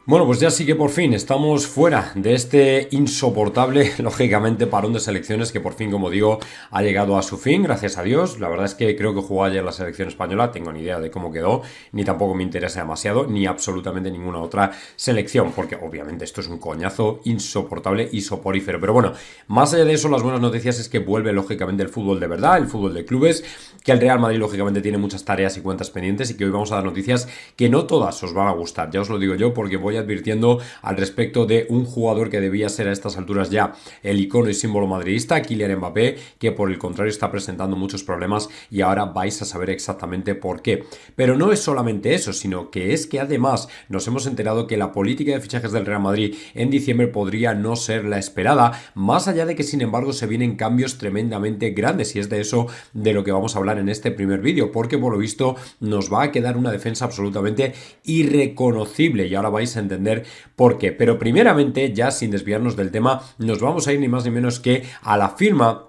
Bueno, pues ya sí que por fin estamos fuera de este insoportable, lógicamente, parón de selecciones que por fin, como digo, ha llegado a su fin, gracias a Dios. La verdad es que creo que jugó ayer la selección española, tengo ni idea de cómo quedó, ni tampoco me interesa demasiado, ni absolutamente ninguna otra selección, porque obviamente esto es un coñazo insoportable y soporífero. Pero bueno, más allá de eso, las buenas noticias es que vuelve lógicamente el fútbol de verdad, el fútbol de clubes, que el Real Madrid lógicamente tiene muchas tareas y cuentas pendientes y que hoy vamos a dar noticias que no todas os van a gustar, ya os lo digo yo, porque voy advirtiendo al respecto de un jugador que debía ser a estas alturas ya el icono y símbolo madridista, Kylian Mbappé, que por el contrario está presentando muchos problemas y ahora vais a saber exactamente por qué. Pero no es solamente eso, sino que es que además nos hemos enterado que la política de fichajes del Real Madrid en diciembre podría no ser la esperada, más allá de que sin embargo se vienen cambios tremendamente grandes, y es de eso de lo que vamos a hablar en este primer vídeo, porque por lo visto nos va a quedar una defensa absolutamente irreconocible y ahora vais a entender por qué. Pero primeramente, ya sin desviarnos del tema, nos vamos a ir ni más ni menos que a la firma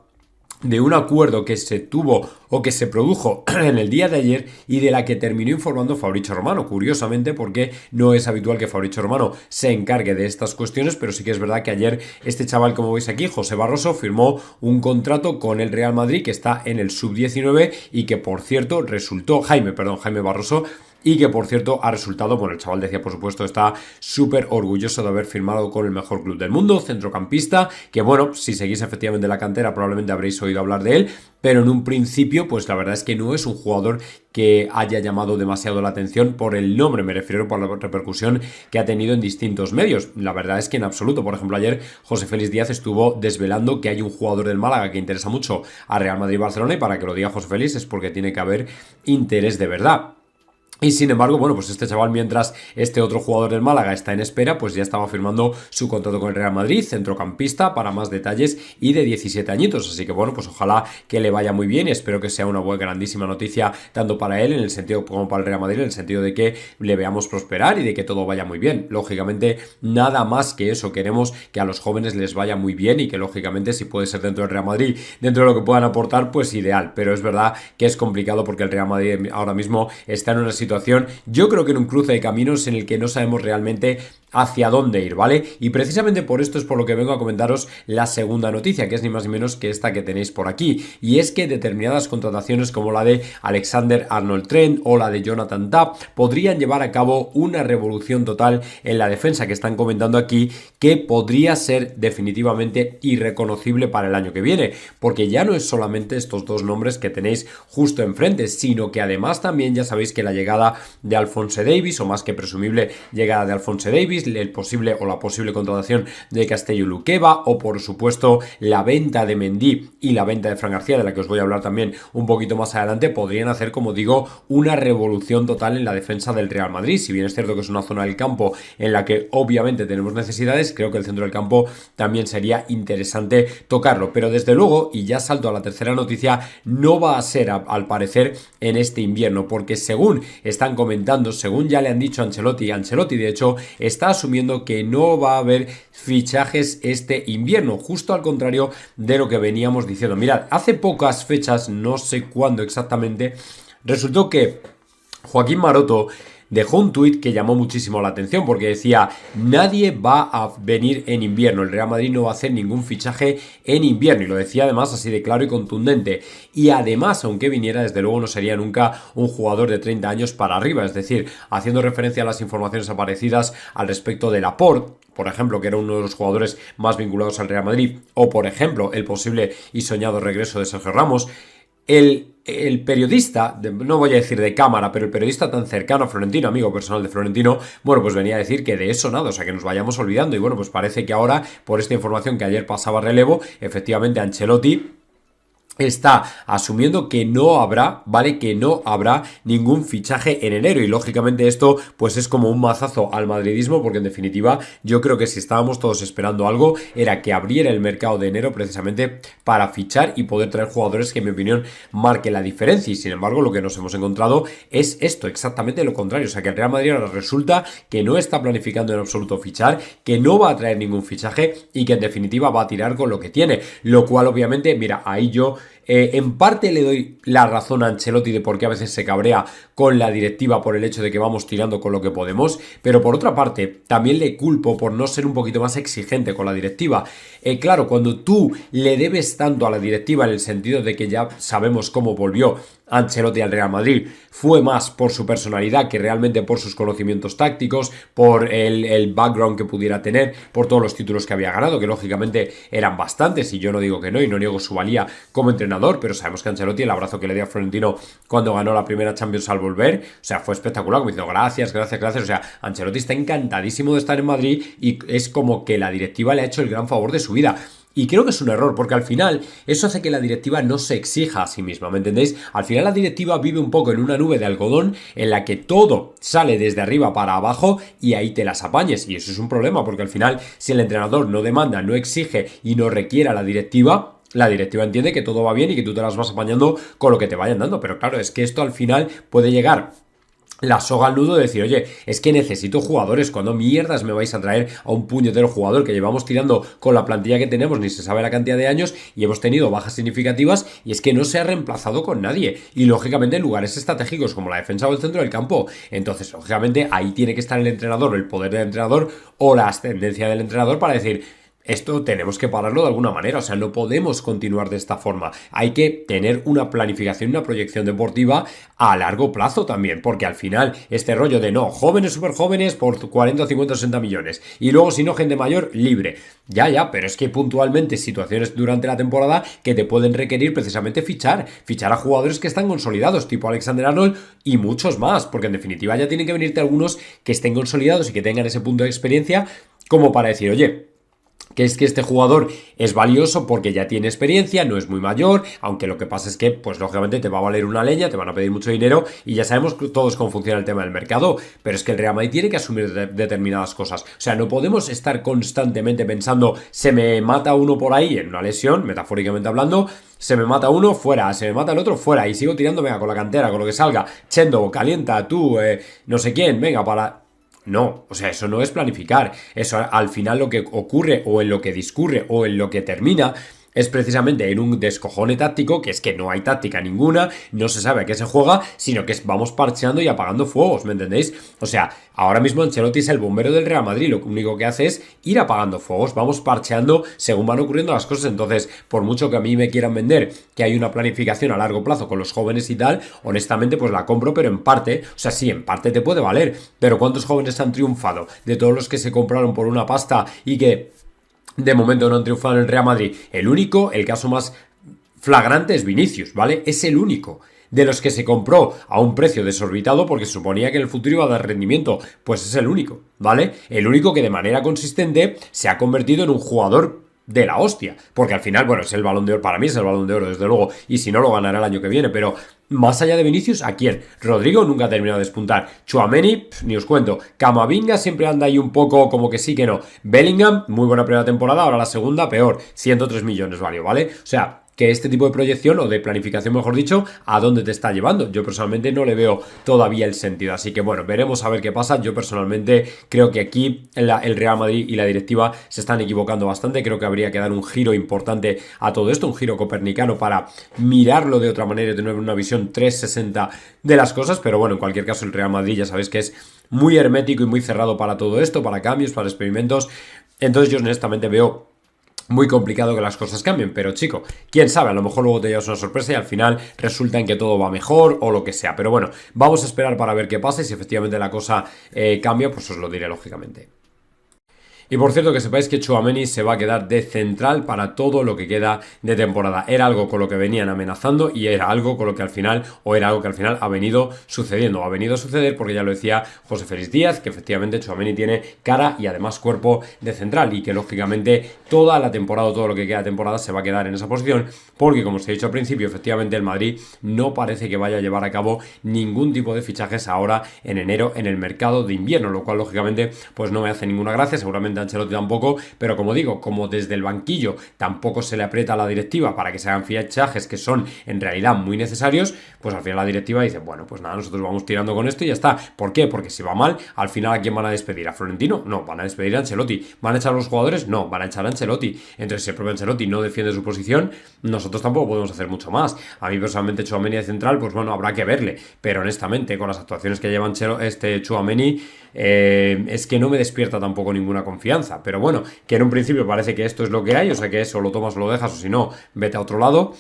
de un acuerdo que se tuvo o que se produjo en el día de ayer y de la que terminó informando Fabrizio Romano, curiosamente, porque no es habitual que Fabrizio Romano se encargue de estas cuestiones, pero sí que es verdad que ayer este chaval, como veis aquí, José Barroso, firmó un contrato con el Real Madrid que está en el sub-19 y que por cierto resultó, Jaime Barroso, y que por cierto ha resultado, bueno, el chaval decía, por supuesto, está súper orgulloso de haber firmado con el mejor club del mundo, centrocampista, que bueno, si seguís efectivamente la cantera probablemente habréis oído hablar de él, pero en un principio pues la verdad es que no es un jugador que haya llamado demasiado la atención por el nombre, me refiero por la repercusión que ha tenido en distintos medios. La verdad es que en absoluto. Por ejemplo, ayer José Félix Díaz estuvo desvelando que hay un jugador del Málaga que interesa mucho a Real Madrid y Barcelona, y para que lo diga José Félix es porque tiene que haber interés de verdad. Y sin embargo, bueno, pues este chaval, mientras este otro jugador del Málaga está en espera, pues ya estaba firmando su contrato con el Real Madrid, centrocampista, para más detalles, y de 17 añitos. Así que bueno, pues ojalá que le vaya muy bien y espero que sea una buena, grandísima noticia tanto para él en el sentido como para el Real Madrid, en el sentido de que le veamos prosperar y de que todo vaya muy bien. Lógicamente, nada más que eso, queremos que a los jóvenes les vaya muy bien y que lógicamente si puede ser dentro del Real Madrid, dentro de lo que puedan aportar, pues ideal. Pero es verdad que es complicado porque el Real Madrid ahora mismo está en una situación, yo creo que en un cruce de caminos en el que no sabemos realmente hacia dónde ir, ¿vale? Y precisamente por esto es por lo que vengo a comentaros la segunda noticia, que es ni más ni menos que esta que tenéis por aquí, y es que determinadas contrataciones como la de Alexander Arnold Trent o la de Jonathan Tah podrían llevar a cabo una revolución total en la defensa, que están comentando aquí que podría ser definitivamente irreconocible para el año que viene, porque ya no es solamente estos dos nombres que tenéis justo enfrente, sino que además también ya sabéis que la llegada de Alphonse Davies, o más que presumible llegada de Alphonse Davies, la posible contratación de Castello Luqueva, o por supuesto la venta de Mendy y la venta de Fran García, de la que os voy a hablar también un poquito más adelante, podrían hacer, como digo, una revolución total en la defensa del Real Madrid. Si bien es cierto que es una zona del campo en la que obviamente tenemos necesidades, creo que el centro del campo también sería interesante tocarlo, pero desde luego, y ya salto a la tercera noticia, no va a ser al parecer en este invierno, porque según están comentando, según ya le han dicho a Ancelotti de hecho está asumiendo que no va a haber fichajes este invierno, justo al contrario de lo que veníamos diciendo. Mirad, hace pocas fechas, no sé cuándo exactamente, resultó que Joaquín Maroto dejó un tuit que llamó muchísimo la atención, porque decía: nadie va a venir en invierno, el Real Madrid no va a hacer ningún fichaje en invierno, y lo decía además así de claro y contundente. Y además, aunque viniera, desde luego no sería nunca un jugador de 30 años para arriba, es decir, haciendo referencia a las informaciones aparecidas al respecto de Laporte, por ejemplo, que era uno de los jugadores más vinculados al Real Madrid, o por ejemplo el posible y soñado regreso de Sergio Ramos. El periodista, no voy a decir de cámara, pero el periodista tan cercano a Florentino, amigo personal de Florentino, bueno, pues venía a decir que de eso nada, o sea, que nos vayamos olvidando. Y bueno, pues parece que ahora, por esta información que ayer pasaba a relevo, efectivamente Ancelotti está asumiendo que no habrá, ¿vale? Que no habrá ningún fichaje en enero, y lógicamente esto pues es como un mazazo al madridismo, porque en definitiva yo creo que si estábamos todos esperando algo era que abriera el mercado de enero precisamente para fichar y poder traer jugadores que en mi opinión marquen la diferencia, y sin embargo lo que nos hemos encontrado es esto, exactamente lo contrario. O sea, que el Real Madrid ahora resulta que no está planificando en absoluto fichar, que no va a traer ningún fichaje y que en definitiva va a tirar con lo que tiene, lo cual obviamente, mira, ahí yo En parte le doy la razón a Ancelotti de por qué a veces se cabrea con la directiva por el hecho de que vamos tirando con lo que podemos, pero por otra parte también le culpo por no ser un poquito más exigente con la directiva. Claro, cuando tú le debes tanto a la directiva en el sentido de que ya sabemos cómo volvió Ancelotti al Real Madrid, fue más por su personalidad que realmente por sus conocimientos tácticos, por el background que pudiera tener, por todos los títulos que había ganado, que lógicamente eran bastantes, y yo no digo que no, y no niego su valía como entrenador, pero sabemos que Ancelotti, el abrazo que le dio a Florentino cuando ganó la primera Champions al volver, o sea, fue espectacular, como diciendo gracias, gracias, gracias, o sea, Ancelotti está encantadísimo de estar en Madrid y es como que la directiva le ha hecho el gran favor de su vida. Y creo que es un error, porque al final eso hace que la directiva no se exija a sí misma, ¿me entendéis? Al final la directiva vive un poco en una nube de algodón en la que todo sale desde arriba para abajo y ahí te las apañes. Y eso es un problema, porque al final si el entrenador no demanda, no exige y no requiere a la directiva entiende que todo va bien y que tú te las vas apañando con lo que te vayan dando. Pero claro, es que esto al final puede llegar la soga al nudo de decir, oye, es que necesito jugadores, ¿cuándo mierdas me vais a traer a un puñetero jugador que llevamos tirando con la plantilla que tenemos, ni se sabe la cantidad de años, y hemos tenido bajas significativas, y es que no se ha reemplazado con nadie, y lógicamente en lugares estratégicos como la defensa o el centro del campo? Entonces lógicamente ahí tiene que estar el entrenador, el poder del entrenador o la ascendencia del entrenador para decir, esto tenemos que pararlo de alguna manera, o sea, no podemos continuar de esta forma. Hay que tener una planificación, una proyección deportiva a largo plazo también, porque al final este rollo de no, jóvenes, súper jóvenes por 40, 50, 60 millones, y luego si no, gente mayor, libre. Ya, pero es que puntualmente situaciones durante la temporada que te pueden requerir precisamente fichar a jugadores que están consolidados, tipo Alexander-Arnold y muchos más, porque en definitiva ya tienen que venirte algunos que estén consolidados y que tengan ese punto de experiencia como para decir, oye, que es que este jugador es valioso porque ya tiene experiencia, no es muy mayor, aunque lo que pasa es que, pues lógicamente te va a valer una leña, te van a pedir mucho dinero y ya sabemos todos cómo funciona el tema del mercado, pero es que el Real Madrid tiene que asumir determinadas cosas, o sea, no podemos estar constantemente pensando, se me mata uno por ahí en una lesión, metafóricamente hablando, se me mata uno, fuera, se me mata el otro, fuera, y sigo tirando, venga, con la cantera, con lo que salga, Chendo, calienta, tú, no sé quién, venga, para... No, o sea, eso no es planificar. Eso al final lo que ocurre o en lo que discurre o en lo que termina es precisamente en un descojone táctico, que es que no hay táctica ninguna, no se sabe a qué se juega, sino que vamos parcheando y apagando fuegos, ¿me entendéis? O sea, ahora mismo Ancelotti es el bombero del Real Madrid, lo único que hace es ir apagando fuegos, vamos parcheando según van ocurriendo las cosas. Entonces, por mucho que a mí me quieran vender que hay una planificación a largo plazo con los jóvenes y tal, honestamente pues la compro, pero en parte, o sea, sí, en parte te puede valer, pero ¿cuántos jóvenes han triunfado de todos los que se compraron por una pasta y que de momento no han triunfado en el Real Madrid? El único, el caso más flagrante es Vinicius, ¿vale? Es el único de los que se compró a un precio desorbitado porque se suponía que en el futuro iba a dar rendimiento. Pues es el único, ¿vale? El único que de manera consistente se ha convertido en un jugador de la hostia, porque al final, bueno, es el Balón de Oro, para mí es el Balón de Oro, desde luego, y si no lo ganará el año que viene, pero más allá de Vinicius, ¿a quién? Rodrigo nunca ha terminado de despuntar, Tchouaméni, ni os cuento, Camavinga siempre anda ahí un poco como que sí que no, Bellingham, muy buena primera temporada, ahora la segunda, peor, 103 millones valió, ¿vale? O sea, que este tipo de proyección o de planificación, mejor dicho, a dónde te está llevando. Yo personalmente no le veo todavía el sentido, así que bueno, veremos a ver qué pasa. Yo personalmente creo que aquí el Real Madrid y la directiva se están equivocando bastante. Creo que habría que dar un giro importante a todo esto, un giro copernicano para mirarlo de otra manera y tener una visión 360 de las cosas, pero bueno, en cualquier caso el Real Madrid ya sabéis que es muy hermético y muy cerrado para todo esto, para cambios, para experimentos. Entonces yo honestamente veo muy complicado que las cosas cambien, pero chico, quién sabe, a lo mejor luego te llevas una sorpresa y al final resulta en que todo va mejor o lo que sea, pero bueno, vamos a esperar para ver qué pasa y si efectivamente la cosa cambia, pues os lo diré lógicamente. Y por cierto, que sepáis que Tchouaméni se va a quedar de central para todo lo que queda de temporada. Era algo con lo que venían amenazando y era algo con lo que al final, o era algo que al final ha venido sucediendo. Ha venido a suceder porque ya lo decía José Félix Díaz, que efectivamente Tchouaméni tiene cara y además cuerpo de central y que lógicamente toda la temporada o todo lo que queda de temporada se va a quedar en esa posición porque, como os he dicho al principio, efectivamente el Madrid no parece que vaya a llevar a cabo ningún tipo de fichajes ahora en enero en el mercado de invierno, lo cual lógicamente pues no me hace ninguna gracia. Seguramente Ancelotti tampoco, pero como digo, como desde el banquillo tampoco se le aprieta a la directiva para que se hagan fichajes que son en realidad muy necesarios, pues al final la directiva dice, bueno, pues nada, nosotros vamos tirando con esto y ya está. ¿Por qué? Porque si va mal, al final ¿a quién van a despedir? ¿A Florentino? No, van a despedir a Ancelotti. ¿Van a echar a los jugadores? No, van a echar a Ancelotti. Entonces, si el propio Ancelotti no defiende su posición, nosotros tampoco podemos hacer mucho más. A mí personalmente Tchouaméni de central, pues bueno, habrá que verle, pero honestamente, con las actuaciones que lleva Tchouaméni, es que no me despierta tampoco ninguna confianza. Pero bueno, que en un principio parece que esto es lo que hay, o sea que eso lo tomas o lo dejas, o si no, vete a otro lado.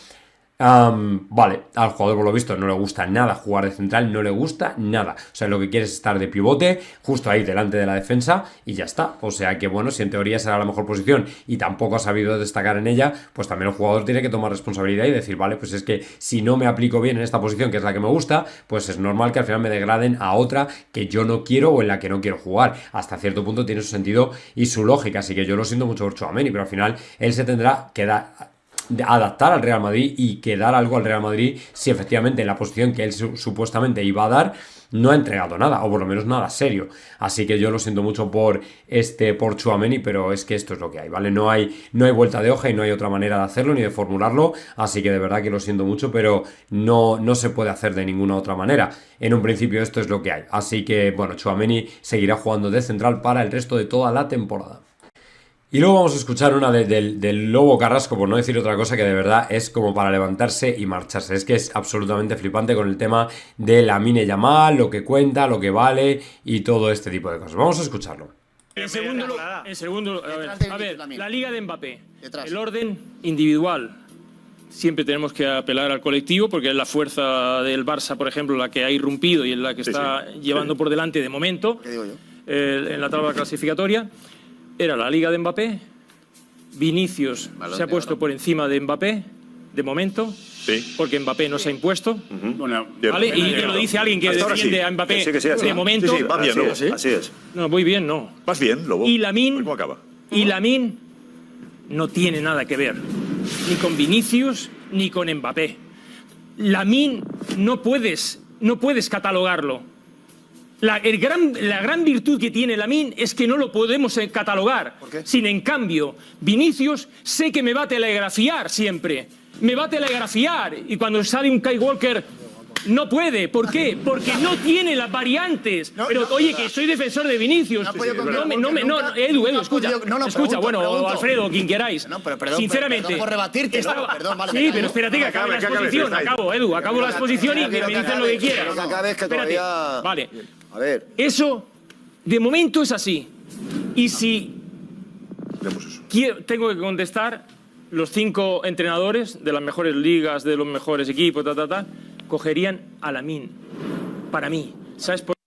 Vale, al jugador por lo visto no le gusta nada jugar de central, no le gusta nada. O sea, lo que quiere es estar de pivote, justo ahí delante de la defensa y ya está. O sea que bueno, si en teoría será la mejor posición y tampoco ha sabido destacar en ella, pues también el jugador tiene que tomar responsabilidad y decir, vale, pues es que si no me aplico bien en esta posición, que es la que me gusta, pues es normal que al final me degraden a otra que yo no quiero o en la que no quiero jugar. Hasta cierto punto tiene su sentido y su lógica, así que yo lo siento mucho por Tchouaméni, pero al final él se tendrá que dar, de adaptar al Real Madrid y que dar algo al Real Madrid si efectivamente en la posición que él supuestamente iba a dar no ha entregado nada, o por lo menos nada serio. Así que yo lo siento mucho por Tchouaméni, pero es que esto es lo que hay, ¿vale? No hay vuelta de hoja y no hay otra manera de hacerlo ni de formularlo, así que de verdad que lo siento mucho, pero no se puede hacer de ninguna otra manera. En un principio esto es lo que hay, así que bueno, Tchouaméni seguirá jugando de central para el resto de toda la temporada. Y luego vamos a escuchar una del Lobo Carrasco, por no decir otra cosa, que de verdad es como para levantarse y marcharse. Es que es absolutamente flipante con el tema de Lamine Yamal, lo que cuenta, lo que vale y todo este tipo de cosas. Vamos a escucharlo. En segundo, a ver, la liga de Mbappé, el orden individual. Siempre tenemos que apelar al colectivo porque es la fuerza del Barça, por ejemplo, la que ha irrumpido y es la que está llevando por delante de momento en la tabla clasificatoria. Era la liga de Mbappé, Vinicius se ha puesto por encima de Mbappé, de momento, porque Mbappé no se ha impuesto. Bueno, ¿vale? Y te lo dice alguien que defiende a Mbappé de momento. Sí, va bien, Lobo, así es. No, muy bien, no. Vas bien, Lobo. Y Lamine, ¿Cómo acaba? y Lamine no tiene nada que ver, ni con Vinicius, ni con Mbappé. Lamine no puedes catalogarlo. La gran virtud que tiene Lamine es que no lo podemos catalogar. ¿Por qué? Sin en cambio, Vinicius sé que me va a telegrafiar siempre. Me va a telegrafiar. Y cuando sale un Kyle Walker, no puede. ¿Por qué? Porque no tiene las variantes. Pero oye, que soy defensor de Vinicius. Edu, escucha. Escucha, bueno, Alfredo, quien queráis. Sinceramente. Perdón por rebatirte. Perdón, vale. Sí, pero espérate que acabe la exposición. Acabo, Edu, acabo la exposición y me dicen lo que quieras. Pero que acabes, que Espérate. todavía... Vale. A ver. Eso, de momento es así. Y si Vemos eso. tengo que contestar, los 5 entrenadores de las mejores ligas, de los mejores equipos, cogerían a Lamine. Para mí. ¿Sabes por qué?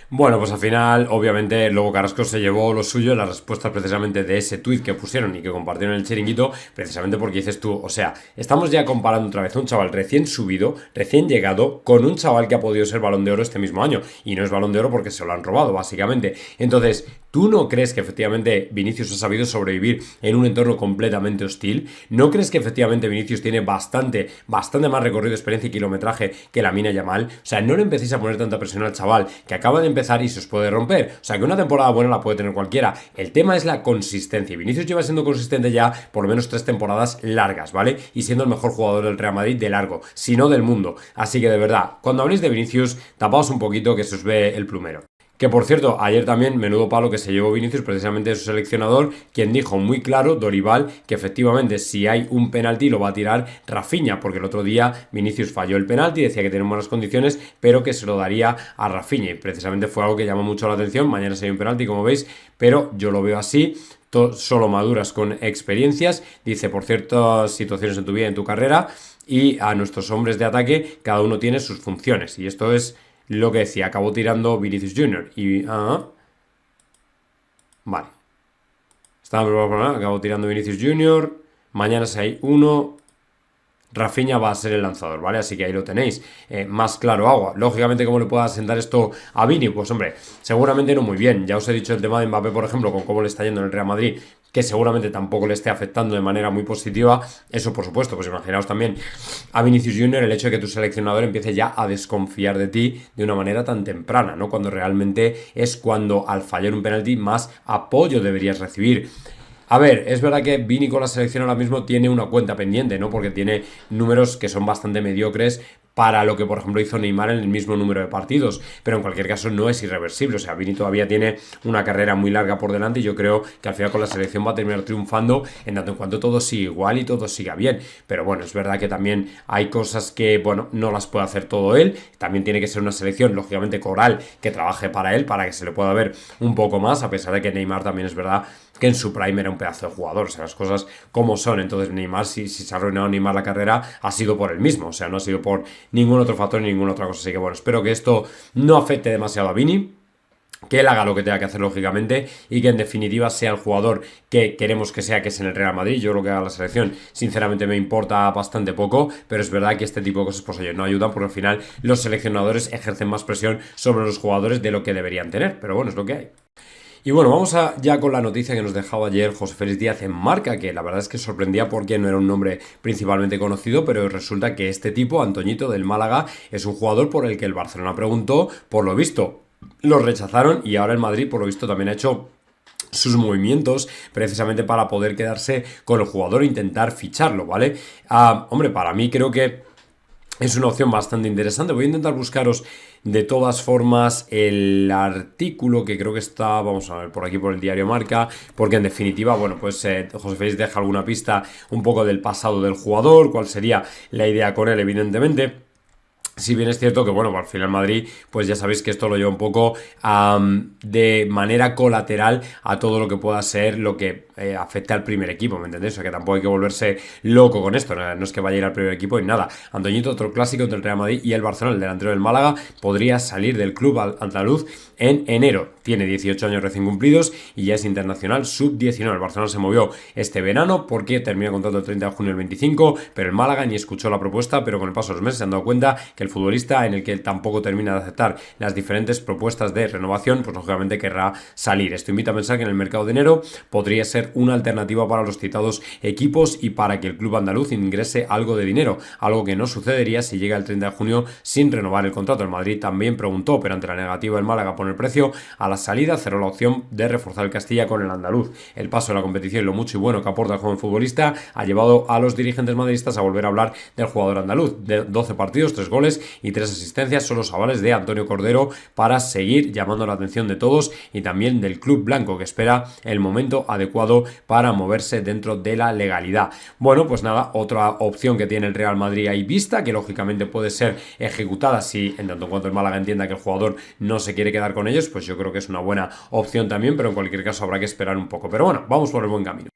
Bueno, pues al final, obviamente, Lobo Carrasco se llevó lo suyo, las respuestas precisamente de ese tuit que pusieron y que compartieron en el chiringuito, precisamente porque dices tú, o sea, estamos ya comparando otra vez a un chaval recién subido, recién llegado, con un chaval que ha podido ser Balón de Oro este mismo año, y no es Balón de Oro porque se lo han robado, básicamente. Entonces, ¿tú no crees que efectivamente Vinicius ha sabido sobrevivir en un entorno completamente hostil? ¿No crees que efectivamente Vinicius tiene bastante más recorrido, experiencia y kilometraje que Lamine Yamal? O sea, no le empecéis a poner tanta presión al chaval, que acaba de empezar y se os puede romper. O sea, que una temporada buena la puede tener cualquiera. El tema es la consistencia. Vinicius lleva siendo consistente ya por lo menos 3 temporadas largas, ¿vale? Y siendo el mejor jugador del Real Madrid de largo, si no del mundo. Así que de verdad, cuando habléis de Vinicius, tapaos un poquito que se os ve el plumero. Que por cierto, ayer también menudo palo que se llevó Vinicius precisamente de su seleccionador, quien dijo muy claro, Dorival, que efectivamente si hay un penalti lo va a tirar Rafinha, porque el otro día Vinicius falló el penalti, decía que tenía buenas condiciones, pero que se lo daría a Rafinha, y precisamente fue algo que llamó mucho la atención. Mañana se hay un penalti, como veis, pero yo lo veo así. Solo maduras con experiencias, dice, por ciertas situaciones en tu vida, en tu carrera, y a nuestros hombres de ataque, cada uno tiene sus funciones, y esto es lo que decía, acabó tirando Vinicius Jr. Y... vale. Estaba preparado para acabó tirando Vinicius Jr. Mañana si hay uno. Rafinha va a ser el lanzador, ¿vale? Así que ahí lo tenéis, más claro agua. Lógicamente, ¿cómo le pueda sentar esto a Vini? Pues hombre, seguramente no muy bien. Ya os he dicho el tema de Mbappé, por ejemplo, con cómo le está yendo en el Real Madrid, que seguramente tampoco le esté afectando de manera muy positiva. Eso, por supuesto, pues imaginaos también a Vinicius Junior el hecho de que tu seleccionador empiece ya a desconfiar de ti de una manera tan temprana, ¿no? Cuando realmente es cuando al fallar un penalti más apoyo deberías recibir. A ver, es verdad que Vini con la selección ahora mismo tiene una cuenta pendiente, ¿no? Porque tiene números que son bastante mediocres para lo que, por ejemplo, hizo Neymar en el mismo número de partidos, pero en cualquier caso no es irreversible. O sea, Vini todavía tiene una carrera muy larga por delante y yo creo que al final con la selección va a terminar triunfando en tanto en cuanto todo siga igual y todo siga bien. Pero bueno, es verdad que también hay cosas que, bueno, no las puede hacer todo él. También tiene que ser una selección, lógicamente, coral, que trabaje para él, para que se le pueda ver un poco más, a pesar de que Neymar también es verdad que en su prime era un pedazo de jugador, o sea, las cosas como son. Entonces Neymar, si se ha arruinado Neymar la carrera, ha sido por él mismo, o sea, no ha sido por ningún otro factor ni ninguna otra cosa. Así que bueno, espero que esto no afecte demasiado a Vini, que él haga lo que tenga que hacer lógicamente y que en definitiva sea el jugador que queremos que sea, que es en el Real Madrid. Yo lo que haga la selección sinceramente me importa bastante poco, pero es verdad que este tipo de cosas pues oye, no ayudan porque al final los seleccionadores ejercen más presión sobre los jugadores de lo que deberían tener, pero bueno, es lo que hay. Y bueno, vamos ya con la noticia que nos dejaba ayer José Félix Díaz en Marca, que la verdad es que sorprendía porque no era un nombre principalmente conocido, pero resulta que este tipo, Antoñito del Málaga, es un jugador por el que el Barcelona preguntó, por lo visto lo rechazaron y ahora el Madrid por lo visto también ha hecho sus movimientos precisamente para poder quedarse con el jugador e intentar ficharlo, ¿vale? Hombre, para mí creo que es una opción bastante interesante. Voy a intentar buscaros de todas formas el artículo que creo que está, vamos a ver, por aquí por el diario Marca, porque en definitiva, bueno, pues José Félix deja alguna pista un poco del pasado del jugador, cuál sería la idea con él, evidentemente. Si bien es cierto que, bueno, al final Madrid, pues ya sabéis que esto lo lleva un poco de manera colateral a todo lo que pueda ser lo que afecte al primer equipo, ¿me entendéis? O sea que tampoco hay que volverse loco con esto, no es que vaya a ir al primer equipo y nada. Antoñito, otro clásico entre el Real Madrid y el Barcelona, el delantero del Málaga, podría salir del club andaluz en enero. Tiene 18 años recién cumplidos y ya es internacional sub-19. El Barcelona se movió este verano porque termina el contrato el 30 de junio del 25, pero el Málaga ni escuchó la propuesta, pero con el paso de los meses se han dado cuenta que el futbolista, en el que él tampoco termina de aceptar las diferentes propuestas de renovación, pues lógicamente querrá salir. Esto invita a pensar que en el mercado de enero podría ser una alternativa para los citados equipos y para que el club andaluz ingrese algo de dinero, algo que no sucedería si llega el 30 de junio sin renovar el contrato. El Madrid también preguntó, pero ante la negativa del Málaga por el precio a la salida, cerró la opción de reforzar el Castilla con el andaluz. El paso de la competición y lo mucho y bueno que aporta el joven futbolista ha llevado a los dirigentes madridistas a volver a hablar del jugador andaluz. De 12 partidos, 3 goles y 3 asistencias son los avales de Antonio Cordero para seguir llamando la atención de todos y también del club blanco, que espera el momento adecuado para moverse dentro de la legalidad. Bueno, pues nada, otra opción que tiene el Real Madrid ahí vista, que lógicamente puede ser ejecutada si en tanto en cuanto el Málaga entienda que el jugador no se quiere quedar con ellos, pues yo creo que es una buena opción también, pero en cualquier caso habrá que esperar un poco. Pero bueno, vamos por el buen camino.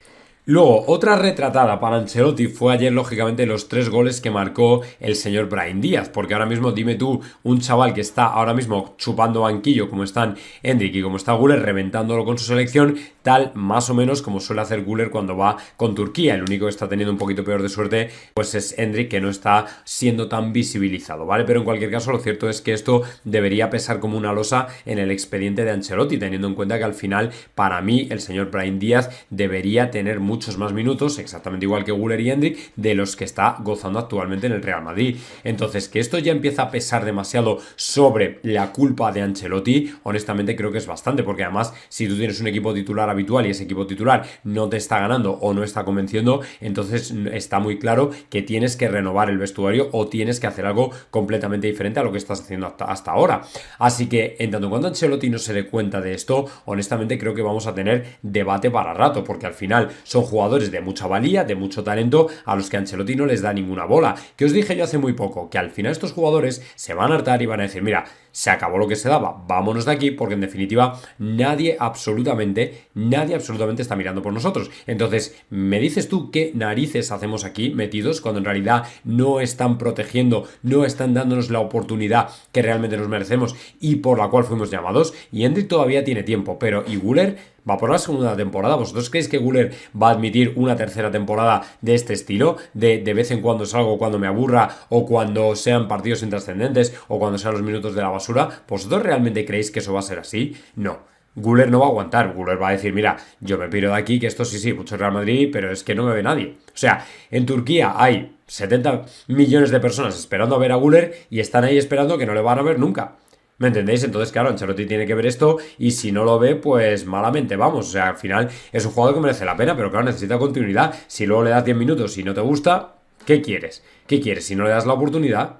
Luego, otra retratada para Ancelotti fue ayer, lógicamente, los 3 goles que marcó el señor Brahim Díaz, porque ahora mismo, dime tú, un chaval que está ahora mismo chupando banquillo, como están Endrick y como está Güler, reventándolo con su selección, tal más o menos como suele hacer Güler cuando va con Turquía. El único que está teniendo un poquito peor de suerte, pues es Endrick, que no está siendo tan visibilizado, ¿vale? Pero en cualquier caso, lo cierto es que esto debería pesar como una losa en el expediente de Ancelotti, teniendo en cuenta que al final, para mí, el señor Brahim Díaz debería tener muchos más minutos, exactamente igual que Güler y Endrick, de los que está gozando actualmente en el Real Madrid. Entonces, que esto ya empieza a pesar demasiado sobre la culpa de Ancelotti, honestamente creo que es bastante, porque además, si tú tienes un equipo titular habitual y ese equipo titular no te está ganando o no está convenciendo, entonces está muy claro que tienes que renovar el vestuario o tienes que hacer algo completamente diferente a lo que estás haciendo hasta ahora. Así que, en tanto en cuanto Ancelotti no se dé cuenta de esto, honestamente creo que vamos a tener debate para rato, porque al final son jugadores de mucha valía, de mucho talento, a los que Ancelotti no les da ninguna bola. Que os dije yo hace muy poco, que al final estos jugadores se van a hartar y van a decir, mira, se acabó lo que se daba, vámonos de aquí, porque en definitiva nadie absolutamente está mirando por nosotros. Entonces, me dices tú qué narices hacemos aquí metidos cuando en realidad no están protegiendo, no están dándonos la oportunidad que realmente nos merecemos y por la cual fuimos llamados. Y Hendrick todavía tiene tiempo, pero y Güler va por la segunda temporada. ¿Vosotros creéis que Güler va a admitir una tercera temporada de este estilo? De vez en cuando salgo cuando me aburra, o cuando sean partidos intrascendentes, o cuando sean los minutos de la basura. ¿Vosotros realmente creéis que eso va a ser así? No. Güler no va a aguantar. Güler va a decir, mira, yo me piro de aquí, que esto sí, mucho Real Madrid, pero es que no me ve nadie. O sea, en Turquía hay 70 millones de personas esperando a ver a Güler y están ahí esperando que no le van a ver nunca. ¿Me entendéis? Entonces, claro, Ancelotti tiene que ver esto y si no lo ve, pues malamente vamos. O sea, al final es un jugador que merece la pena, pero claro, necesita continuidad. Si luego le das 10 minutos y no te gusta, ¿qué quieres? ¿Qué quieres si no le das la oportunidad?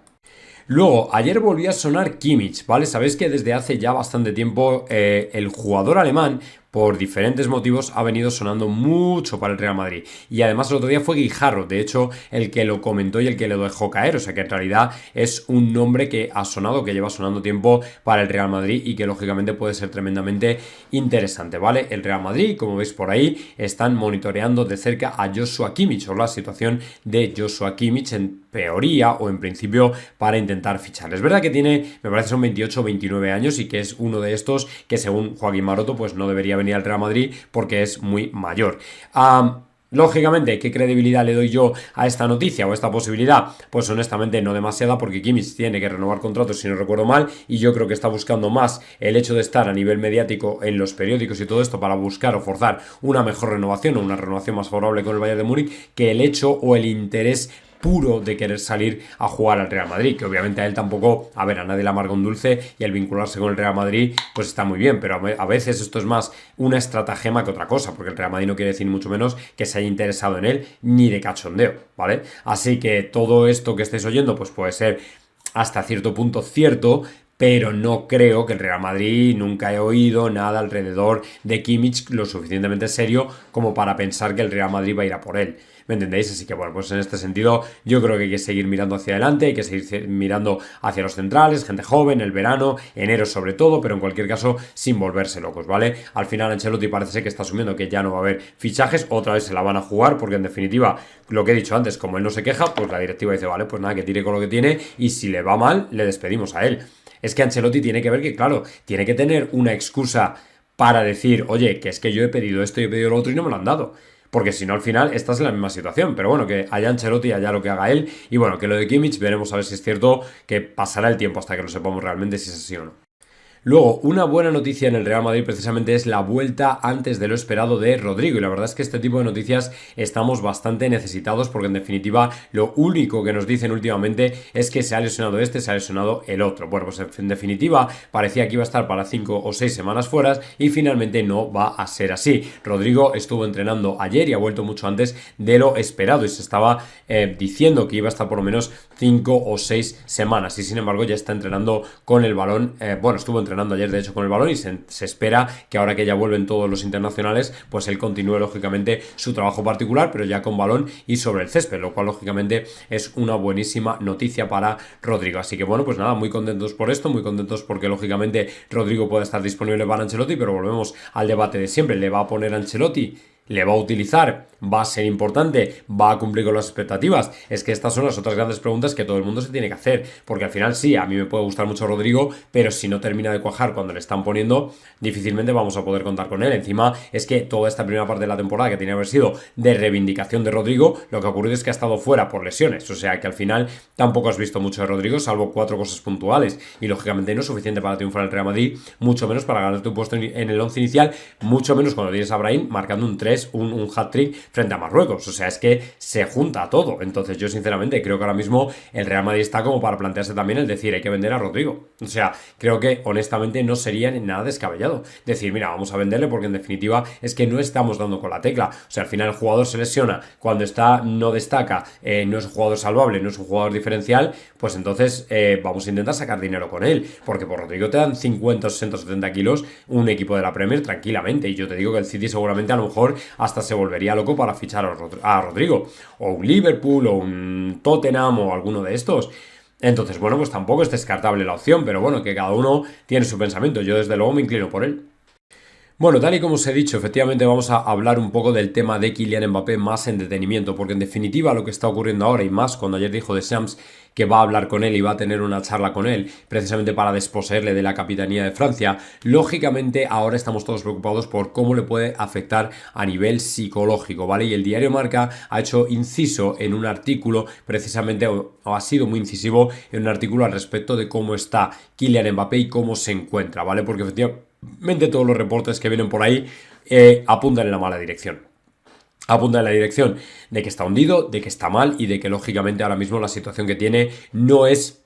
Luego, ayer volvió a sonar Kimmich, ¿vale? Sabéis que desde hace ya bastante tiempo el jugador alemán, por diferentes motivos, ha venido sonando mucho para el Real Madrid. Y además el otro día fue Guijarro, de hecho, el que lo comentó y el que lo dejó caer. O sea que en realidad es un nombre que ha sonado, que lleva sonando tiempo para el Real Madrid y que lógicamente puede ser tremendamente interesante, ¿vale? El Real Madrid, como veis por ahí, están monitoreando de cerca a Joshua Kimmich, o la situación de Joshua Kimmich en teoría o en principio para intentar fichar. Es verdad que tiene, me parece son 28 o 29 años y que es uno de estos que según Joaquín Maroto pues no debería venir al Real Madrid porque es muy mayor. Lógicamente, ¿qué credibilidad le doy yo a esta noticia o a esta posibilidad? Pues honestamente no demasiada, porque Kimmich tiene que renovar contratos si no recuerdo mal, y yo creo que está buscando más el hecho de estar a nivel mediático en los periódicos y todo esto para buscar o forzar una mejor renovación o una renovación más favorable con el Bayern de Múnich, que el hecho o el interés puro de querer salir a jugar al Real Madrid, que obviamente a él tampoco, a ver, a nadie le amarga un dulce y el vincularse con el Real Madrid pues está muy bien, pero a veces esto es más una estratagema que otra cosa, porque el Real Madrid no quiere decir mucho menos que se haya interesado en él ni de cachondeo, ¿vale? Así que todo esto que estáis oyendo pues puede ser hasta cierto punto cierto, pero no creo que el Real Madrid, nunca he oído nada alrededor de Kimmich lo suficientemente serio como para pensar que el Real Madrid va a ir a por él. ¿Me entendéis? Así que bueno, pues en este sentido yo creo que hay que seguir mirando hacia adelante, hay que seguir mirando hacia los centrales, gente joven, el verano, enero sobre todo, pero en cualquier caso sin volverse locos, ¿vale? Al final Ancelotti parece ser que está asumiendo que ya no va a haber fichajes, otra vez se la van a jugar, porque en definitiva, lo que he dicho antes, como él no se queja, pues la directiva dice, vale, pues nada, que tire con lo que tiene y si le va mal, le despedimos a él. Es que Ancelotti tiene que ver que, claro, tiene que tener una excusa para decir, oye, que es que yo he pedido esto y he pedido lo otro y no me lo han dado. Porque si no, al final estás en la misma situación. Pero bueno, que haya Ancelotti, haya lo que haga él. Y bueno, que lo de Kimmich veremos a ver si es cierto, que pasará el tiempo hasta que lo sepamos realmente si es así o no. Luego, una buena noticia en el Real Madrid precisamente es la vuelta antes de lo esperado de Rodrigo, y la verdad es que este tipo de noticias estamos bastante necesitados, porque en definitiva lo único que nos dicen últimamente es que se ha lesionado este, se ha lesionado el otro. Bueno, pues en definitiva parecía que iba a estar para 5 o 6 semanas fuera y finalmente no va a ser así. Rodrigo estuvo entrenando ayer y ha vuelto mucho antes de lo esperado y se estaba diciendo que iba a estar por lo menos 5 o 6 semanas y sin embargo ya está entrenando con el balón, estuvo entrenando ayer de hecho con el balón y se espera que ahora que ya vuelven todos los internacionales pues él continúe lógicamente su trabajo particular pero ya con balón y sobre el césped, lo cual lógicamente es una buenísima noticia para Rodrigo. Así que bueno, pues nada, muy contentos por esto, muy contentos porque lógicamente Rodrigo puede estar disponible para Ancelotti, pero volvemos al debate de siempre, ¿le va a poner Ancelotti? ¿Le va a utilizar? ¿Va a ser importante? ¿Va a cumplir con las expectativas? Es que estas son las otras grandes preguntas que todo el mundo se tiene que hacer, porque al final sí, a mí me puede gustar mucho Rodrigo, pero si no termina de cuajar cuando le están poniendo, difícilmente vamos a poder contar con él. Encima es que toda esta primera parte de la temporada que tiene que haber sido de reivindicación de Rodrigo, lo que ha ocurrido es que ha estado fuera por lesiones, o sea que al final tampoco has visto mucho de Rodrigo, salvo 4 cosas puntuales, y lógicamente no es suficiente para triunfar en el Real Madrid, mucho menos para ganar tu puesto en el 11 inicial, mucho menos cuando tienes a Brahim marcando un 3, un hat-trick frente a Marruecos. O sea, es que se junta todo. Entonces yo sinceramente creo que ahora mismo el Real Madrid está como para plantearse también el decir hay que vender a Rodrigo. O sea, creo que honestamente no sería nada descabellado decir, mira, vamos a venderle porque en definitiva es que no estamos dando con la tecla. O sea, al final el jugador se lesiona, cuando está no destaca, no es un jugador salvable, no es un jugador diferencial, pues entonces vamos a intentar sacar dinero con él, porque por Rodrigo te dan 50, 60, 70 kilos un equipo de la Premier tranquilamente, y yo te digo que el City seguramente a lo mejor hasta se volvería loco para fichar a Rodrigo, o un Liverpool, o un Tottenham, o alguno de estos. Entonces, bueno, pues tampoco es descartable la opción, pero bueno, que cada uno tiene su pensamiento. Yo desde luego me inclino por él. Bueno, tal y como os he dicho, efectivamente vamos a hablar un poco del tema de Kylian Mbappé más en detenimiento, porque en definitiva lo que está ocurriendo ahora, y más cuando ayer dijo Deschamps que va a hablar con él y va a tener una charla con él, precisamente para desposeerle de la capitanía de Francia, lógicamente ahora estamos todos preocupados por cómo le puede afectar a nivel psicológico, ¿vale? Y el diario Marca ha hecho inciso en un artículo, precisamente, o ha sido muy incisivo en un artículo al respecto de cómo está Kylian Mbappé y cómo se encuentra, ¿vale? Porque efectivamente todos los reportes que vienen por ahí apuntan en la mala dirección. Apunta en la dirección de que está hundido, de que está mal y de que lógicamente ahora mismo la situación que tiene no es,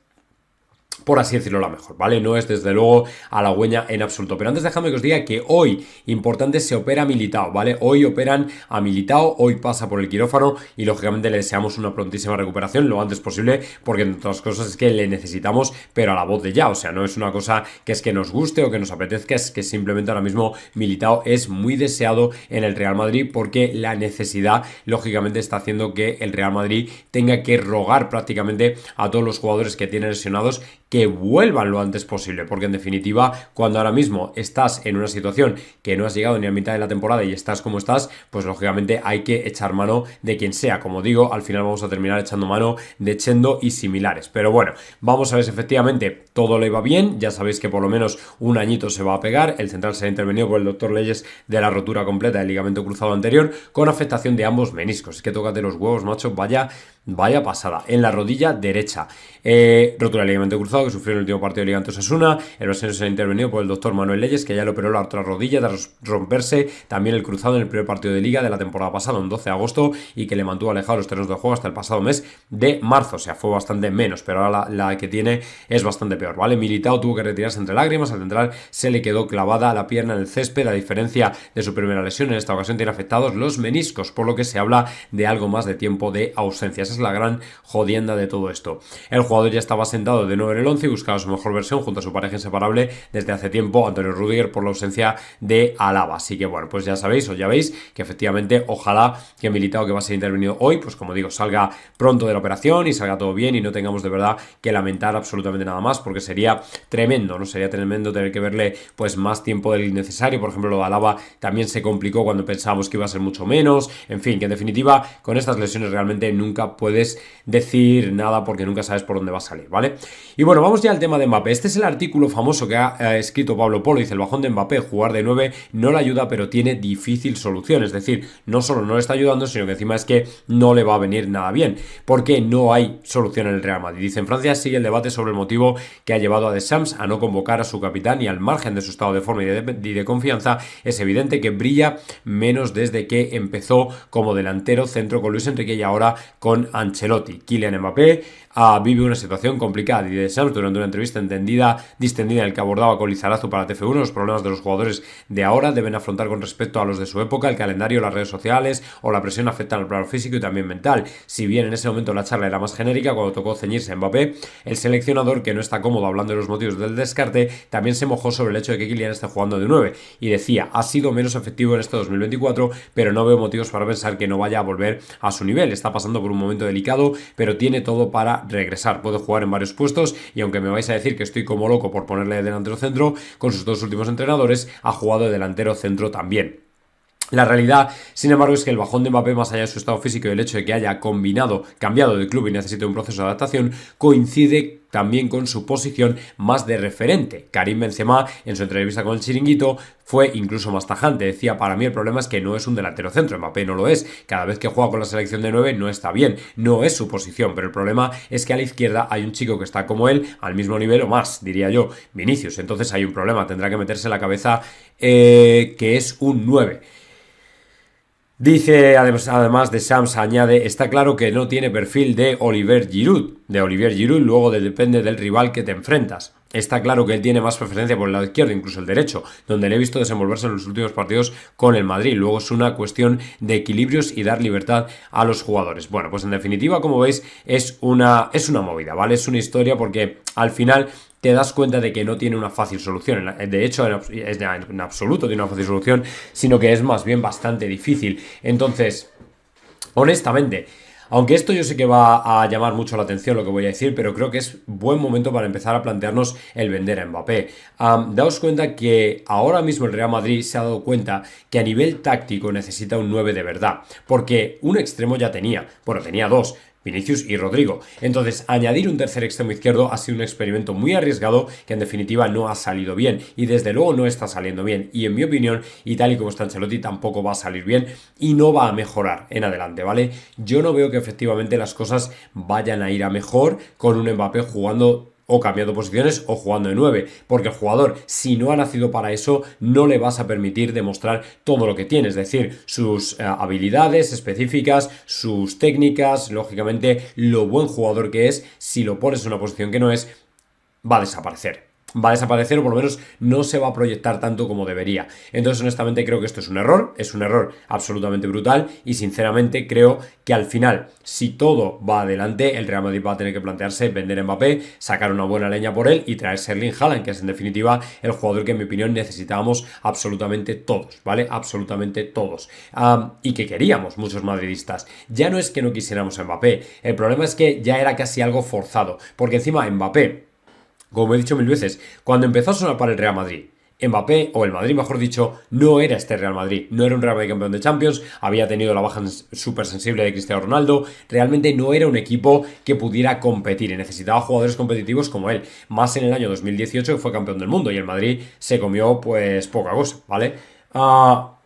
por así decirlo, la mejor, ¿vale? No es desde luego halagüeña en absoluto. Pero antes dejadme que os diga que hoy, importante, se opera Militao, ¿vale? Hoy operan a Militao, hoy pasa por el quirófano y lógicamente le deseamos una prontísima recuperación lo antes posible, porque entre otras cosas es que le necesitamos, pero a la voz de ya, o sea, no es una cosa que es que nos guste o que nos apetezca, es que simplemente ahora mismo Militao es muy deseado en el Real Madrid porque la necesidad, lógicamente, está haciendo que el Real Madrid tenga que rogar prácticamente a todos los jugadores que tienen lesionados que vuelvan lo antes posible, porque en definitiva, cuando ahora mismo estás en una situación que no has llegado ni a mitad de la temporada y estás como estás, pues lógicamente hay que echar mano de quien sea. Como digo, al final vamos a terminar echando mano de Chendo y similares. Pero bueno, vamos a ver si efectivamente todo le va bien. Ya sabéis que por lo menos un añito se va a pegar. El central será intervenido por el doctor Leyes de la rotura completa del ligamento cruzado anterior con afectación de ambos meniscos. Es que tócate los huevos, macho, vaya pasada. En la rodilla derecha, rotura del ligamento cruzado que sufrió en el último partido de Liga ante Osasuna. El brasileño será intervenido por el doctor Manuel Leyes, que ya le operó la otra rodilla tras romperse también el cruzado en el primer partido de Liga de la temporada pasada, un 12 de agosto, y que le mantuvo alejado de los terrenos de juego hasta el pasado mes de marzo. O sea, fue bastante menos, pero ahora la que tiene es bastante peor, ¿vale? Militao tuvo que retirarse entre lágrimas. Al central se le quedó clavada la pierna en el césped. A diferencia de su primera lesión, en esta ocasión tiene afectados los meniscos, por lo que se habla de algo más de tiempo de ausencia. Esa es la gran jodienda de todo esto. El jugador ya estaba sentado de nuevo en el 11 y buscaba su mejor versión junto a su pareja inseparable desde hace tiempo, Antonio Rüdiger, por la ausencia de Alaba. Así que bueno, pues ya sabéis o ya veis que efectivamente ojalá que Militao, que va a ser intervenido hoy, pues como digo, salga pronto de la operación y salga todo bien y no tengamos de verdad que lamentar absolutamente nada más, porque sería tremendo, ¿no? Sería tremendo tener que verle pues más tiempo del necesario. Por ejemplo, lo de Alaba también se complicó cuando pensábamos que iba a ser mucho menos. En fin, que en definitiva con estas lesiones realmente nunca puedes decir nada porque nunca sabes por dónde va a salir, ¿vale? Y bueno, vamos ya al tema de Mbappé. Este es el artículo famoso que ha escrito Pablo Polo. Dice: el bajón de Mbappé, jugar de 9 no le ayuda, pero tiene difícil solución. Es decir, no solo no le está ayudando, sino que encima es que no le va a venir nada bien, porque no hay solución en el Real Madrid. Dice: en Francia sigue el debate sobre el motivo que ha llevado a Deschamps a no convocar a su capitán, y al margen de su estado de forma y de confianza, es evidente que brilla menos desde que empezó como delantero centro con Luis Enrique y ahora con Ancelotti. Kylian Mbappé vive una situación complicada, y Deschamps, durante una entrevista distendida en el que abordaba con Lizarazu para TF1 los problemas de los jugadores de ahora deben afrontar con respecto a los de su época. El calendario, las redes sociales o la presión afectan al plano físico y también mental. Si bien en ese momento la charla era más genérica, cuando tocó ceñirse a Mbappé, el seleccionador, que no está cómodo hablando de los motivos del descarte, también se mojó sobre el hecho de que Kylian esté jugando de 9 y decía: ha sido menos efectivo en este 2024, pero no veo motivos para pensar que no vaya a volver a su nivel. Está pasando por un momento delicado, pero tiene todo para regresar. Puede jugar en varios puestos, y aunque me vais a decir que estoy como loco por ponerle de delantero centro, con sus dos últimos entrenadores ha jugado de delantero centro también. La realidad, sin embargo, es que el bajón de Mbappé, más allá de su estado físico y el hecho de que haya cambiado de club y necesite un proceso de adaptación, coincide también con su posición más de referente. Karim Benzema, en su entrevista con el Chiringuito, fue incluso más tajante. Decía: para mí el problema es que no es un delantero centro, Mbappé no lo es. Cada vez que juega con la selección de 9 no está bien, no es su posición, pero el problema es que a la izquierda hay un chico que está como él, al mismo nivel o más, diría yo, Vinicius. Entonces hay un problema, tendrá que meterse en la cabeza que es un 9. Dice, además de Deschamps, añade: está claro que no tiene perfil de Olivier Giroud. Luego depende del rival que te enfrentas. Está claro que él tiene más preferencia por el lado izquierdo, incluso el derecho, donde le he visto desenvolverse en los últimos partidos con el Madrid. Luego es una cuestión de equilibrios y dar libertad a los jugadores. Bueno, pues en definitiva, como veis, es una movida, ¿vale? Es una historia, porque al final te das cuenta de que no tiene una fácil solución. De hecho, en absoluto tiene una fácil solución, sino que es más bien bastante difícil. Entonces, honestamente, Aunque esto yo sé que va a llamar mucho la atención lo que voy a decir, pero creo que es buen momento para empezar a plantearnos el vender a Mbappé. Daos cuenta que ahora mismo el Real Madrid se ha dado cuenta que a nivel táctico necesita un 9 de verdad, porque un extremo ya tenía, bueno, tenía dos, Vinicius y Rodrigo. Entonces, añadir un tercer extremo izquierdo ha sido un experimento muy arriesgado que en definitiva no ha salido bien y desde luego no está saliendo bien y en mi opinión, y tal y como está Ancelotti, tampoco va a salir bien y no va a mejorar en adelante, ¿vale? Yo no veo que efectivamente las cosas vayan a ir a mejor con un Mbappé jugando o cambiando posiciones o jugando de 9, porque el jugador, si no ha nacido para eso, no le vas a permitir demostrar todo lo que tiene, es decir, sus habilidades específicas, sus técnicas, lógicamente lo buen jugador que es, si lo pones en una posición que no es, va a desaparecer. Va a desaparecer o por lo menos no se va a proyectar tanto como debería. Entonces honestamente creo que esto es un error absolutamente brutal y sinceramente creo que al final, si todo va adelante, el Real Madrid va a tener que plantearse vender a Mbappé, sacar una buena leña por él y traerse a Erling Haaland, que es en definitiva el jugador que en mi opinión necesitábamos absolutamente todos, ¿vale? Absolutamente todos. Y que queríamos muchos madridistas. Ya no es que no quisiéramos a Mbappé, el problema es que ya era casi algo forzado, porque encima Mbappé, como he dicho mil veces, cuando empezó a sonar para el Real Madrid, Mbappé, o el Madrid mejor dicho, no era este Real Madrid, no era un Real Madrid campeón de Champions, había tenido la baja súper sensible de Cristiano Ronaldo, realmente no era un equipo que pudiera competir y necesitaba jugadores competitivos como él, más en el año 2018 que fue campeón del mundo y el Madrid se comió pues poca cosa, ¿vale?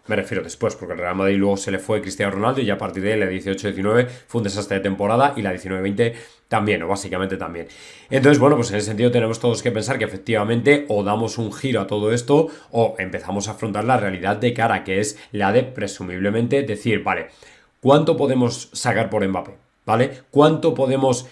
Me refiero después, porque el Real Madrid luego se le fue Cristiano Ronaldo y ya a partir de la 18-19 fue un desastre de temporada y la 19-20 también, o básicamente también. Entonces, bueno, pues en ese sentido tenemos todos que pensar que efectivamente o damos un giro a todo esto o empezamos a afrontar la realidad de cara, que es la de presumiblemente decir, vale, ¿cuánto podemos sacar por Mbappé? ¿Vale? ¿Cuánto podemos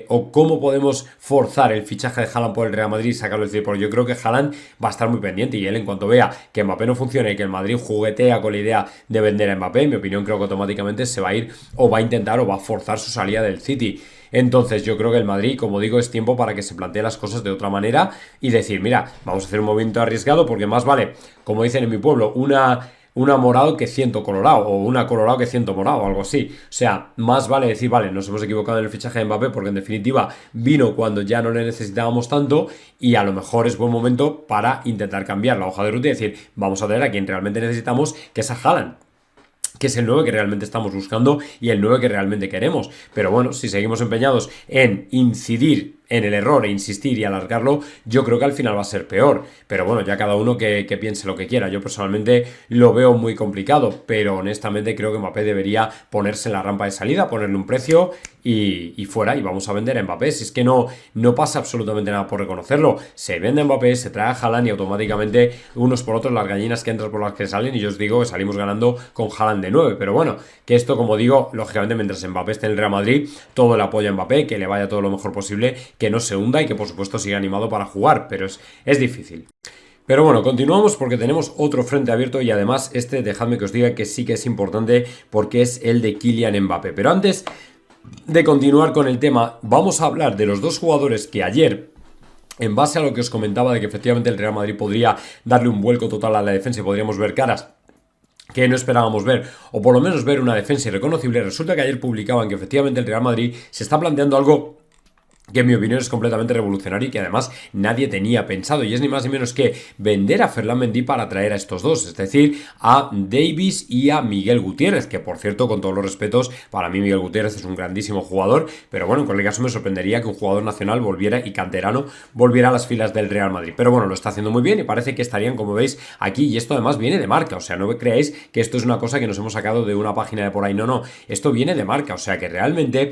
o cómo podemos forzar el fichaje de Haaland por el Real Madrid y sacarlo del decir? Porque yo creo que Haaland va a estar muy pendiente y él en cuanto vea que Mbappé no funciona y que el Madrid juguetea con la idea de vender a Mbappé, en mi opinión creo que automáticamente se va a ir o va a intentar o va a forzar su salida del City. Entonces yo creo que el Madrid, como digo, es tiempo para que se plantee las cosas de otra manera y decir, mira, vamos a hacer un movimiento arriesgado porque más vale, como dicen en mi pueblo, una morado que 100 colorado, o una colorado que 100 morado, o algo así. O sea, más vale decir, vale, nos hemos equivocado en el fichaje de Mbappé, porque en definitiva vino cuando ya no le necesitábamos tanto, y a lo mejor es buen momento para intentar cambiar la hoja de ruta y decir, vamos a tener a quien realmente necesitamos, que es a Haaland, que es el 9 que realmente estamos buscando y el 9 que realmente queremos. Pero bueno, si seguimos empeñados en incidir en el error e insistir y alargarlo, yo creo que al final va a ser peor. Pero bueno, ya cada uno que piense lo que quiera. Yo personalmente lo veo muy complicado, pero honestamente creo que Mbappé debería ponerse en la rampa de salida, ponerle un precio y fuera, y vamos a vender a Mbappé. Si es que no pasa absolutamente nada por reconocerlo. Se vende a Mbappé, se trae a Haaland y automáticamente unos por otros las gallinas que entran por las que salen, y yo os digo que salimos ganando con Haaland de 9. Pero bueno, que esto, como digo, lógicamente mientras Mbappé esté en el Real Madrid, todo el apoyo a Mbappé, que le vaya todo lo mejor posible, que no se hunda y que por supuesto siga animado para jugar, pero es difícil. Pero bueno, continuamos porque tenemos otro frente abierto y además dejadme que os diga que sí que es importante porque es el de Kylian Mbappé. Pero antes de continuar con el tema, vamos a hablar de los dos jugadores que ayer, en base a lo que os comentaba de que efectivamente el Real Madrid podría darle un vuelco total a la defensa y podríamos ver caras que no esperábamos ver, o por lo menos ver una defensa irreconocible, resulta que ayer publicaban que efectivamente el Real Madrid se está planteando algo que en mi opinión es completamente revolucionario y que además nadie tenía pensado, y es ni más ni menos que vender a Ferland Mendy para traer a estos dos, es decir, a Davis y a Miguel Gutiérrez, que por cierto, con todos los respetos, para mí Miguel Gutiérrez es un grandísimo jugador, pero bueno, en cualquier caso me sorprendería que un jugador nacional volviera y canterano volviera a las filas del Real Madrid, pero bueno, lo está haciendo muy bien y parece que estarían, como veis, aquí, y esto además viene de Marca, o sea, no creáis que esto es una cosa que nos hemos sacado de una página de por ahí, no, esto viene de Marca, o sea, que realmente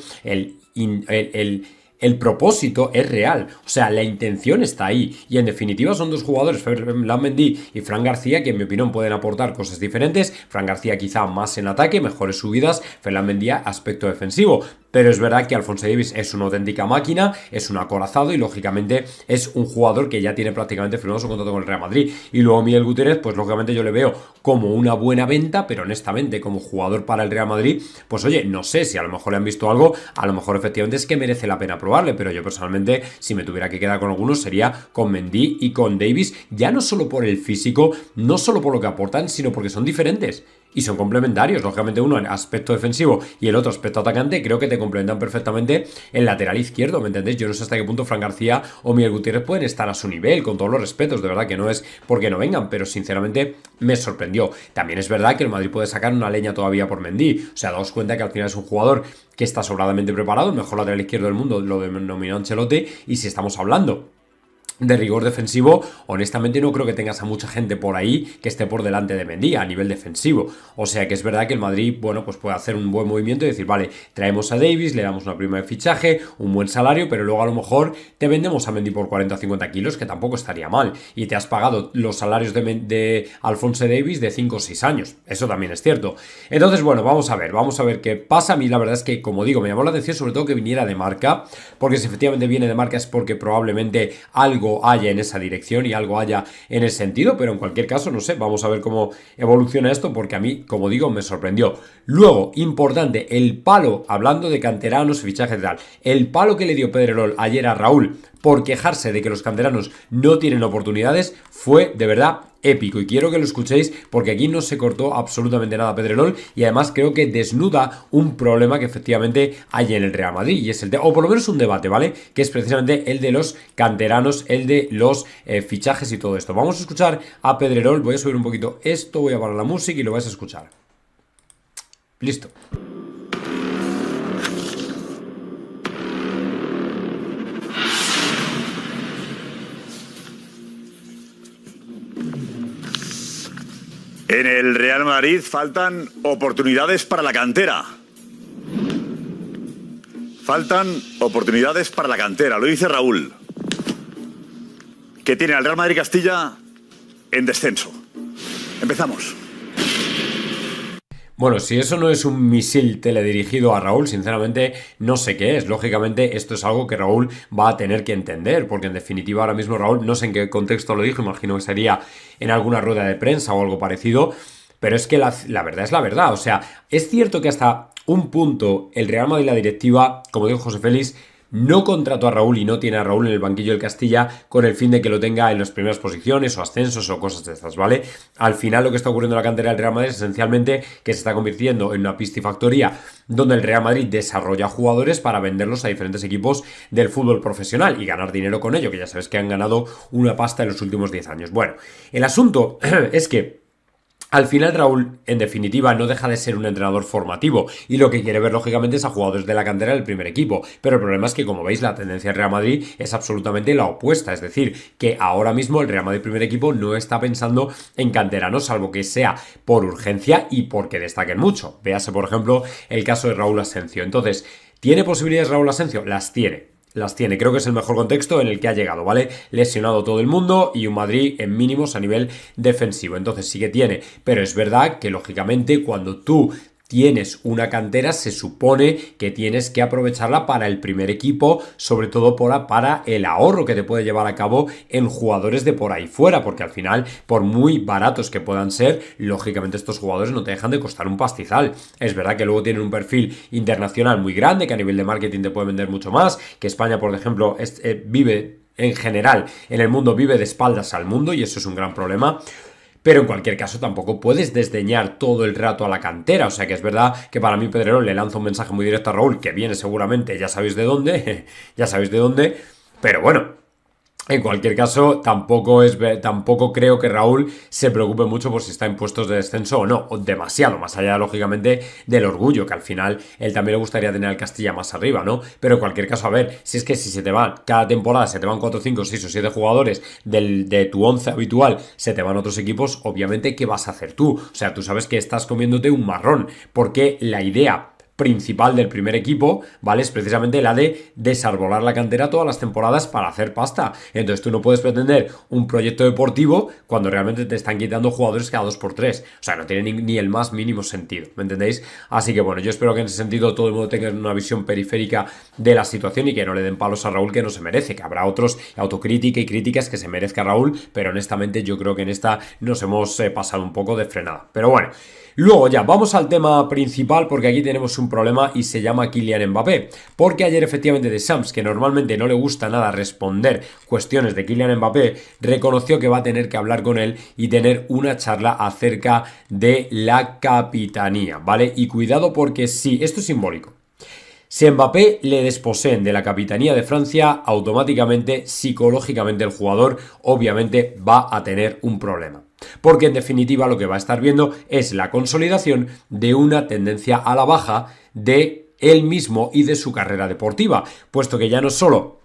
el propósito es real, o sea, la intención está ahí, y en definitiva son dos jugadores, Ferland Mendy y Fran García, que en mi opinión pueden aportar cosas diferentes. Fran García quizá más en ataque, mejores subidas, Ferland Mendy aspecto defensivo, pero es verdad que Alphonso Davies es una auténtica máquina, es un acorazado y lógicamente es un jugador que ya tiene prácticamente firmado su contrato con el Real Madrid. Y luego Miguel Gutiérrez, pues lógicamente yo le veo como una buena venta, pero honestamente como jugador para el Real Madrid, pues oye, no sé si a lo mejor le han visto algo, a lo mejor efectivamente es que merece la pena probar. probarle, pero yo personalmente, si me tuviera que quedar con alguno, sería con Mendy y con Davies, ya no solo por el físico, no solo por lo que aportan, sino porque son diferentes. Y son complementarios, lógicamente uno en aspecto defensivo y el otro aspecto atacante, creo que te complementan perfectamente el lateral izquierdo, ¿me entendéis? Yo no sé hasta qué punto Fran García o Miguel Gutiérrez pueden estar a su nivel, con todos los respetos, de verdad que no es porque no vengan, pero sinceramente me sorprendió. También es verdad que el Madrid puede sacar una leña todavía por Mendy, o sea, daos cuenta que al final es un jugador que está sobradamente preparado, el mejor lateral izquierdo del mundo, lo denominó Ancelotti, y si estamos hablando de rigor defensivo, honestamente no creo que tengas a mucha gente por ahí que esté por delante de Mendy a nivel defensivo. O sea que es verdad que el Madrid, bueno, pues puede hacer un buen movimiento y decir, vale, traemos a Davies, le damos una prima de fichaje, un buen salario, pero luego a lo mejor te vendemos a Mendy por 40 o 50 kilos, que tampoco estaría mal. Y te has pagado los salarios de Alphonso Davies de 5 o 6 años. Eso también es cierto. Entonces, bueno, vamos a ver qué pasa. A mí la verdad es que, como digo, me llamó la atención sobre todo que viniera de marca, porque si efectivamente viene de marca es porque probablemente algo haya en esa dirección y algo haya en ese sentido, pero en cualquier caso, no sé, vamos a ver cómo evoluciona esto, porque a mí, como digo, me sorprendió. Luego, importante, el palo, hablando de canteranos, fichajes y tal, el palo que le dio Pedrerol ayer a Raúl por quejarse de que los canteranos no tienen oportunidades fue de verdad épico, y quiero que lo escuchéis porque aquí no se cortó absolutamente nada Pedrerol, y además creo que desnuda un problema que efectivamente hay en el Real Madrid, y es o por lo menos un debate, ¿vale? Que es precisamente el de los canteranos, el de los fichajes y todo esto. Vamos a escuchar a Pedrerol, voy a subir un poquito esto, voy a parar la música y lo vais a escuchar. Listo. En el Real Madrid faltan oportunidades para la cantera. Faltan oportunidades para la cantera, lo dice Raúl, que tiene al Real Madrid Castilla en descenso. Empezamos. Bueno, si eso no es un misil teledirigido a Raúl, sinceramente no sé qué es. Lógicamente esto es algo que Raúl va a tener que entender, porque en definitiva ahora mismo Raúl, no sé en qué contexto lo dijo, imagino que sería en alguna rueda de prensa o algo parecido, pero es que la verdad es la verdad. O sea, es cierto que hasta un punto el Real Madrid y la directiva, como dijo José Félix, no contrató a Raúl y no tiene a Raúl en el banquillo del Castilla con el fin de que lo tenga en las primeras posiciones o ascensos o cosas de estas, ¿vale? Al final lo que está ocurriendo en la cantera del Real Madrid es esencialmente que se está convirtiendo en una piscifactoría donde el Real Madrid desarrolla jugadores para venderlos a diferentes equipos del fútbol profesional y ganar dinero con ello, que ya sabes que han ganado una pasta en los últimos 10 años. Bueno, el asunto es que al final Raúl, en definitiva, no deja de ser un entrenador formativo y lo que quiere ver, lógicamente, es a jugadores de la cantera del primer equipo. Pero el problema es que, como veis, la tendencia del Real Madrid es absolutamente la opuesta. Es decir, que ahora mismo el Real Madrid primer equipo no está pensando en canteranos, salvo que sea por urgencia y porque destaquen mucho. Véase, por ejemplo, el caso de Raúl Asencio. Entonces, ¿tiene posibilidades Raúl Asencio? Las tiene. Creo que es el mejor contexto en el que ha llegado, ¿vale? Lesionado todo el mundo y un Madrid en mínimos a nivel defensivo, entonces sí que tiene, pero es verdad que lógicamente cuando tú tienes una cantera, se supone que tienes que aprovecharla para el primer equipo, sobre todo para el ahorro que te puede llevar a cabo en jugadores de por ahí fuera, porque al final, por muy baratos que puedan ser, lógicamente estos jugadores no te dejan de costar un pastizal. Es verdad que luego tienen un perfil internacional muy grande, que a nivel de marketing te puede vender mucho más, que España, por ejemplo, vive en general, en el mundo vive de espaldas al mundo y eso es un gran problema. Pero en cualquier caso tampoco puedes desdeñar todo el rato a la cantera, o sea que es verdad que para mí Pedrerol le lanza un mensaje muy directo a Raúl, que viene seguramente, ya sabéis de dónde, pero bueno, en cualquier caso, tampoco creo que Raúl se preocupe mucho por si está en puestos de descenso o no, o demasiado, más allá, lógicamente, del orgullo, que al final él también le gustaría tener al Castilla más arriba, ¿no? Pero en cualquier caso, a ver, si es que si se te van, cada temporada se te van 4, 5, 6 o 7 jugadores de tu 11 habitual, se te van otros equipos, obviamente, ¿qué vas a hacer tú? O sea, tú sabes que estás comiéndote un marrón, porque la idea principal del primer equipo, ¿vale? Es precisamente la de desarbolar la cantera todas las temporadas para hacer pasta. Entonces tú no puedes pretender un proyecto deportivo cuando realmente te están quitando jugadores cada 2x3. O sea, no tiene ni el más mínimo sentido, ¿me entendéis? Así que bueno, yo espero que en ese sentido todo el mundo tenga una visión periférica de la situación y que no le den palos a Raúl que no se merece, que habrá otros autocrítica y críticas que se merezca Raúl, pero honestamente yo creo que en esta nos hemos pasado un poco de frenada. Pero bueno, luego ya, vamos al tema principal porque aquí tenemos un problema y se llama Kylian Mbappé. Porque ayer efectivamente Deschamps, que normalmente no le gusta nada responder cuestiones de Kylian Mbappé, reconoció que va a tener que hablar con él y tener una charla acerca de la capitanía, ¿vale? Y cuidado porque sí, esto es simbólico. Si a Mbappé le desposeen de la capitanía de Francia, automáticamente, psicológicamente, el jugador obviamente va a tener un problema. Porque en definitiva lo que va a estar viendo es la consolidación de una tendencia a la baja de él mismo y de su carrera deportiva, puesto que ya no solo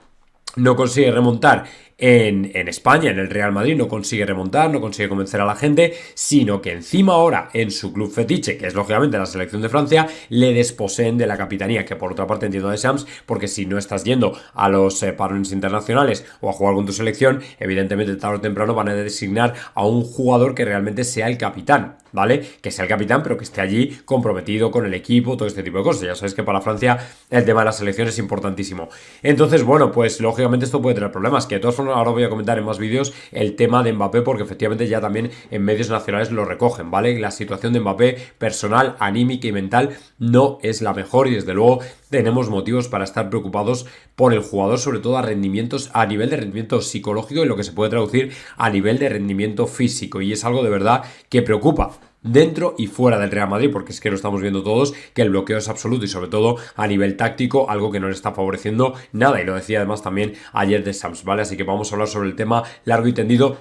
no consigue remontar en España, en el Real Madrid, no consigue remontar, no consigue convencer a la gente, sino que encima ahora en su club fetiche, que es lógicamente la selección de Francia, le desposeen de la capitanía, que por otra parte entiendo a Deschamps, porque si no estás yendo a los parones internacionales o a jugar con tu selección, evidentemente tarde o temprano van a designar a un jugador que realmente sea el capitán, ¿vale? Que sea el capitán, pero que esté allí comprometido con el equipo, todo este tipo de cosas. Ya sabéis que para Francia el tema de la selección es importantísimo. Entonces, bueno, pues lógicamente esto puede tener problemas, que de todas formas ahora voy a comentar en más vídeos el tema de Mbappé, porque efectivamente ya también en medios nacionales lo recogen, ¿vale? La situación de Mbappé personal, anímica y mental no es la mejor y desde luego tenemos motivos para estar preocupados por el jugador, sobre todo a nivel de rendimiento psicológico y lo que se puede traducir a nivel de rendimiento físico, y es algo de verdad que preocupa dentro y fuera del Real Madrid, porque es que lo estamos viendo todos, que el bloqueo es absoluto y sobre todo a nivel táctico, algo que no le está favoreciendo nada, y lo decía además también ayer Deschamps, ¿vale? Así que vamos a hablar sobre el tema largo y tendido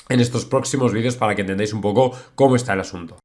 en estos próximos vídeos para que entendáis un poco cómo está el asunto.